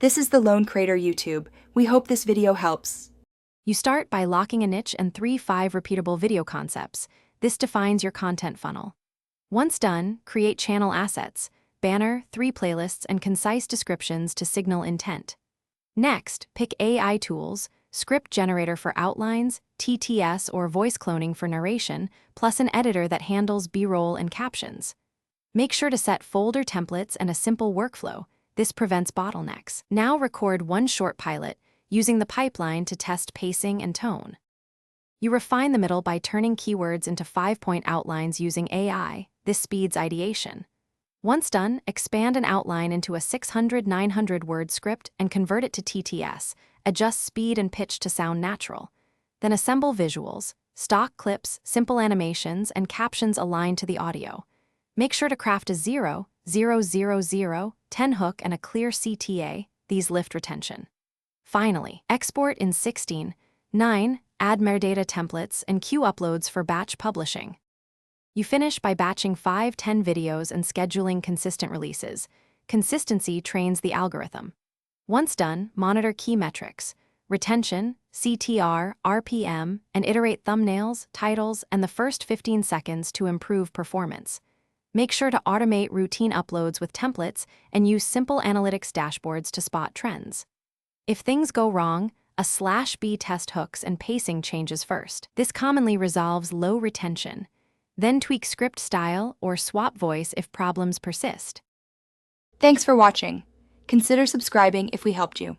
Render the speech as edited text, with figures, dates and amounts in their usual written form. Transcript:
This is the Lone Creator YouTube. We hope this video helps. You start by locking a niche and 3-5 repeatable video concepts. This defines your content funnel. Once done, create channel assets, banner, 3 playlists, and concise descriptions to signal intent. Next, pick AI tools, script generator for outlines, TTS or voice cloning for narration, plus an editor that handles B-roll and captions. Make sure to set folder templates and a simple workflow. This prevents bottlenecks. Now record one short pilot, using the pipeline to test pacing and tone. You refine the middle by turning keywords into 5-point outlines using AI. This speeds ideation. Once done, expand an outline into a 600-900 word script and convert it to TTS. Adjust speed and pitch to sound natural. Then assemble visuals, stock clips, simple animations, and captions aligned to the audio. Make sure to craft a 0, 0, 0, 0, 10 hook and a clear CTA. These lift retention. Finally, export in 16:9, add metadata templates and queue uploads for batch publishing. You finish by batching 5-10 videos and scheduling consistent releases. Consistency trains the algorithm. Once done, monitor key metrics, retention, CTR, RPM, and iterate thumbnails, titles, and the first 15 seconds to improve performance. Make sure to automate routine uploads with templates and use simple analytics dashboards to spot trends. If things go wrong, a /B test hooks and pacing changes first. This commonly resolves low retention. Then tweak script style or swap voice if problems persist. Thanks for watching. Consider subscribing if we helped you.